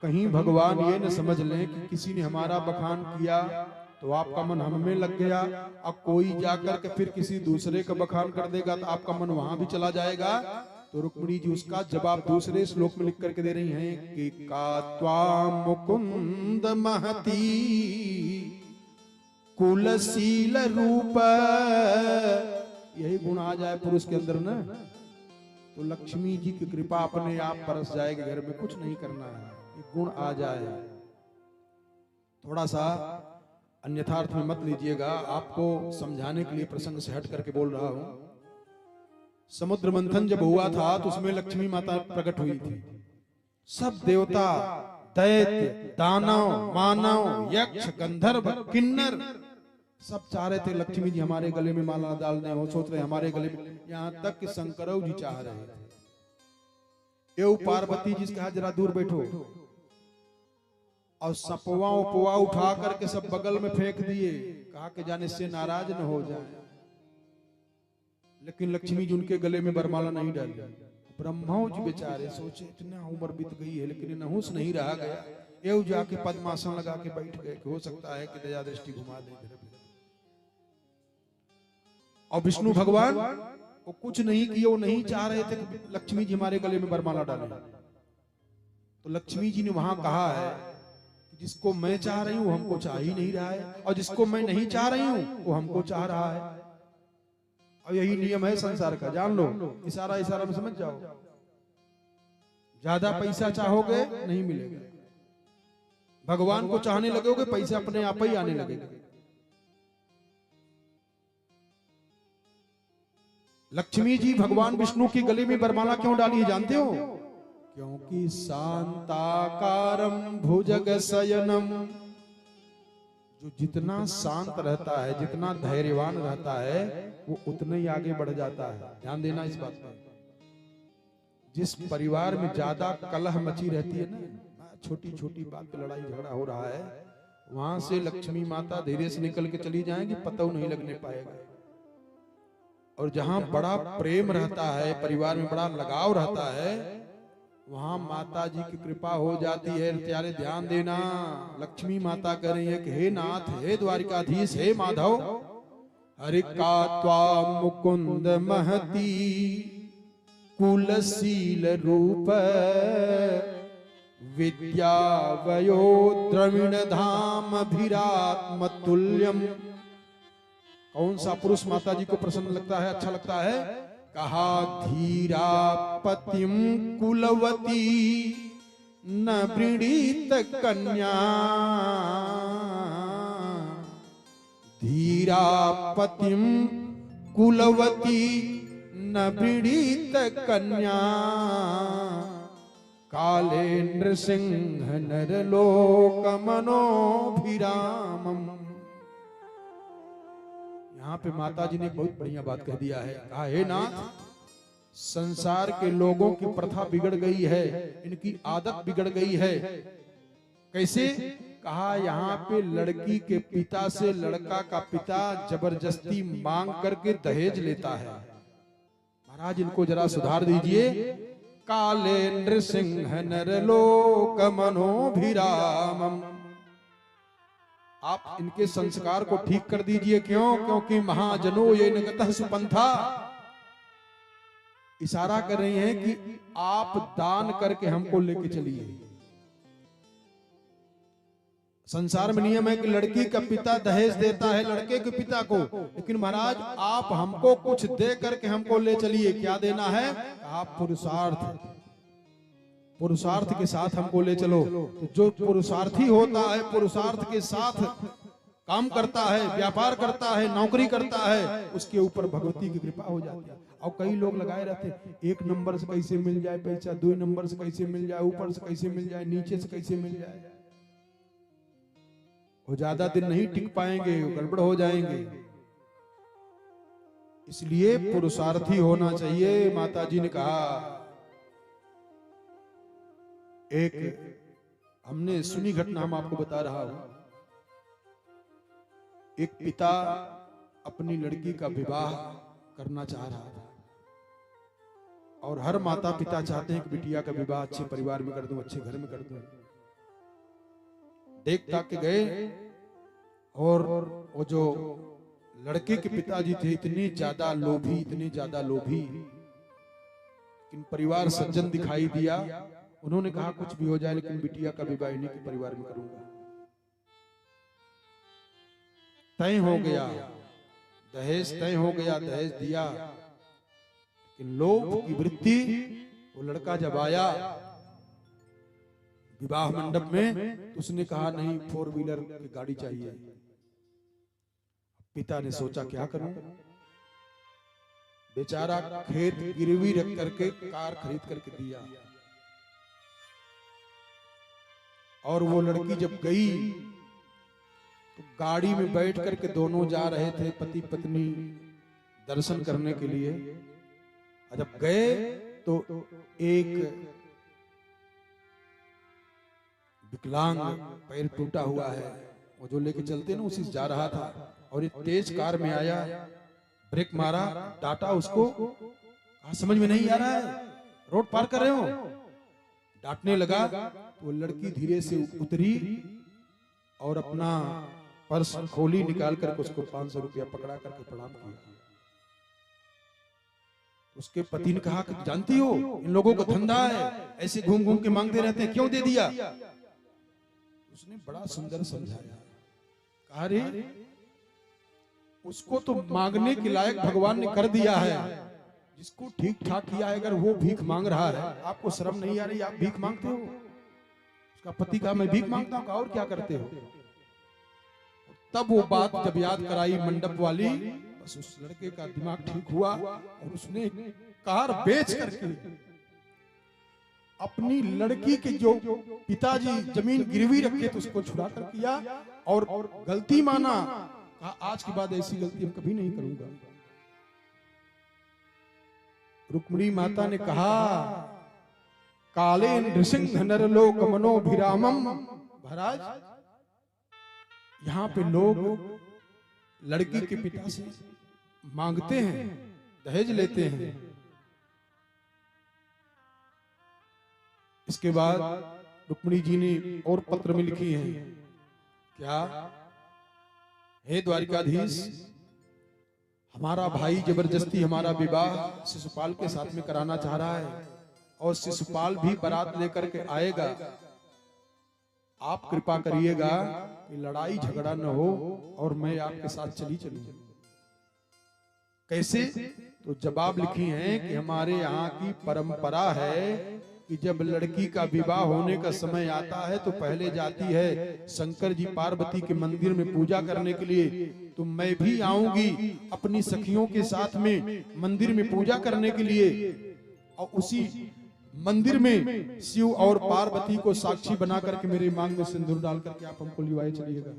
कहीं भगवान ये न समझ लें कि किसी ने हमारा बखान किया तो आपका मन हम में लग गया, अब कोई जाकर के फिर किसी दूसरे का बखान कर देगा तो आपका मन वहां भी चला जाएगा। तो रुक्मिणी जी उसका जवाब दूसरे श्लोक में लिख करके दे रही हैं कि का त्वां मुकुंद महती कुलशील रूप। यही गुण आ जाए पुरुष के अंदर ना, तो लक्ष्मी जी की कृपा अपने आप बरस जाएगी, घर में कुछ नहीं करना है, ये गुण आ जाए। थोड़ा सा अन्यथार्थ में मत लीजिएगा, आपको समझाने के लिए प्रसंग से हट करके बोल रहा हूं। समुद्र मंथन जब हुआ था तो उसमें लक्ष्मी माता प्रकट हुई थी। सब देवता, दैत्य, दानव, मानव, यक्ष, गंधर्व, किन्नर सब चाह रहे थे लक्ष्मी जी हमारे गले में माला डाल दें, वो सोच रहे हमारे गले में, यहां तक कि शंकरव जी चाह रहे थे। एवं पार्वती जी से कहा जरा दूर बैठो, और सपवा उपवा उठा करके सब बगल में फेंक दिए, कहा कि जाने से नाराज न हो जाए। लेकिन लक्ष्मी जी उनके गले में बरमाला नहीं डाली। ब्रह्मा जी बेचारे सोचे इतना उम्र बीत गई है लेकिन नहुस नहीं रहा गया, एवं जाके पद्मासन लगा के बैठ गए कि हो सकता है कि दया दृष्टि घुमा दे। और विष्णु भगवान वो कुछ नहीं किए, वो नहीं चाह रहे थे कि लक्ष्मी जी हमारे गले में बरमाला डालें। तो लक्ष्मी जी ने वहां कहा है कि जिसको मैं चाह रही हूं हमको चाह ही नहीं रहा है, और जिसको मैं नहीं चाह रही हूं वो हमको चाह रहा है। और यही नियम है संसार का, जान लो, इशारा इशारा में समझ जाओ। ज्यादा पैसा चाहोगे नहीं मिलेगा, भगवान को चाहने लगोगे पैसे अपने आप ही आने लगेगा। लक्ष्मी जी भगवान विष्णु की गले में बरमाला क्यों डाली है जानते हो? क्योंकि शांताकारम भुजग शयनम, जो जितना शांत रहता है, जितना धैर्यवान रहता है, वो उतना ही आगे बढ़ जाता है। ध्यान देना इस बात पर। जिस परिवार में ज्यादा कलह मची रहती है ना, छोटी छोटी बात पे लड़ाई झगड़ा हो रहा है, वहां से लक्ष्मी माता धीरे से निकल के चली जाएंगी, पता नहीं लगने पाएगा। और जहां बड़ा प्रेम रहता है, परिवार में बड़ा लगाव रहता है, वहां माता जी की कृपा हो जाती है। त्यारे ध्यान देना, लक्ष्मी माता कह रही है कि हे नाथ, हे द्वारिकाधीश, हे माधव, हरि का त्वां मुकुंद महती कुलशील रूप विद्या वयो द्रविण धाम भीरात्म तुल्यम। कौन सा पुरुष माता जी को प्रसन्न लगता है, अच्छा लगता है? कहा धीरा पतिम कुलवती न वृणीत कन्या, धीरा पतिम कुलवती न वृणीत कन्या, काले नृसिंह नरलोक मनोभिरामम। यहाँ पे माता जी ने बहुत बढ़िया बात कह दिया है। कहा हे नाथ, संसार के लोगों की प्रथा बिगड़ गई है, इनकी आदत बिगड़ गई है। कैसे? कहा यहाँ पे लड़की के पिता से लड़का का पिता जबरदस्ती मांग करके दहेज लेता है। महाराज इनको जरा सुधार दीजिए। काले नृसिंह नरलोक मनोभिरामम, आप इनके संस्कार को ठीक कर दीजिए। क्यों? क्योंकि महाजनो ये नगतः सुपंथा, इशारा कर रही हैं कि आप दान करके हमको लेके चलिए। संसार में नियम है कि लड़की का पिता दहेज देता है लड़के के पिता को, लेकिन महाराज आप हमको कुछ दे करके हमको ले चलिए। क्या देना है? आप पुरुषार्थ, पुरुषार्थ के साथ हमको ले चलो। तो जो पुरुषार्थी होता है, पुरुषार्थ के साथ काम करता है, व्यापार करता है, नौकरी करता है, उसके ऊपर भगवती की कृपा हो जाती है। और कई लोग लगाए रहते हैं, एक नंबर से कैसे मिल जाए पैसा, 2 नंबर से कैसे मिल जाए, ऊपर से कैसे मिल जाए, नीचे से कैसे मिल जाए। वो ज्यादा दिन नहीं टिक पाएंगे, गड़बड़ हो जाएंगे। इसलिए पुरुषार्थी होना चाहिए। माता जी ने कहा, एक हमने सुनी घटना हम आपको बता रहा हूं। एक पिता अपनी लड़की का विवाह करना चाह रहा था, और हर माता पिता चाहते हैं कि बिटिया का विवाह अच्छे परिवार में कर दूं, अच्छे घर में कर दूं। देख ताक के गए और वो जो लड़के के पिताजी थे इतने ज्यादा लोभी, लेकिन परिवार सज्जन दिखाई दिया। उन्होंने कहा कुछ भी हो जाए लेकिन बिटिया का विवाह इन्हीं के परिवार में करूंगा। तय हो गया, दहेज तय हो गया, दहेज दिया। लेकिन लोभ की वृत्ति, वो लड़का जब आया विवाह मंडप में तो उसने कहा नहीं 4 व्हीलर की गाड़ी चाहिए। पिता ने सोचा क्या करूं, बेचारा खेत गिरवी रख करके कार खरीद करके दिया। और वो लड़की जब गई तो गाड़ी में बैठ करके दोनों जा रहे थे पति पत्नी दर्शन करने के लिए। और जब गए तो एक विकलांग पैर टूटा हुआ है, वो जो लेके चलते ना उसी से जा रहा था और एक तेज कार में आया, ब्रेक मारा, डांटा उसको। समझ में नहीं आ रहा है, रोड पार कर रहे हो, डांटने लगा। तो वो लड़की धीरे से उतरी और अपना पर्स खोली, निकाल करके उसको 500 रुपया पकड़ा करके प्रणाम किया। उसके पति ने कहा कि जानती हो इन लोगों को धंधा है, ऐसे घूम घूम के मांगते रहते हैं, क्यों दे दिया? उसने बड़ा सुंदर समझाया, कहा रे उसको तो मांगने के लायक भगवान ने कर दिया है, जिसको ठीक ठाक किया है अगर वो भीख मांग रहा है, आपको शर्म नहीं आ रही? आप भीख मांगते हो? उसका पति कहा मैं भीख मांगता हूं। और क्या करते हो? तब वो बात जब याद कराई मंडप वाली, बस उस लड़के का दिमाग ठीक हुआ और उसने कार बेच करके अपनी लड़की के जो पिताजी जमीन गिरवी रखे थे उसको छुड़ा कर किया और गलती माना। कहा आज के बाद ऐसी गलती हम कभी नहीं करूंगा। रुक्मिणी माता ने कहा काले नृसिंह नरलोक मनोभिरामम। महाराज यहाँ पे लोग लड़की के पिता से मांगते हैं, दहेज लेते हैं। इसके बाद रुक्मिणी जी ने और पत्र में लिखी है, क्या? हे द्वारिकाधीश, हमारा भाई जबरदस्ती हमारा विवाह शिशुपाल के साथ में कराना चाह रहा है और शिशुपाल भी बारात लेकर के आएगा। आप कृपा करिएगा कि लड़ाई झगड़ा न हो और मैं आपके साथ चली चलूं। कैसे? तो जवाब लिखी है कि हमारे यहाँ की परंपरा है कि जब लड़की का विवाह होने का समय आता है तो पहले जाती है शंकर जी पार्वती के मंदिर में पूजा करने के लिए। तो मैं भी आऊंगी अपनी सखियों के साथ में मंदिर में पूजा करने के लिए, और उसी मंदिर में शिव और पार्वती को साक्षी बना करके मेरे मांग में सिंदूर डाल करके आप हमको लिवाए चलिएगा।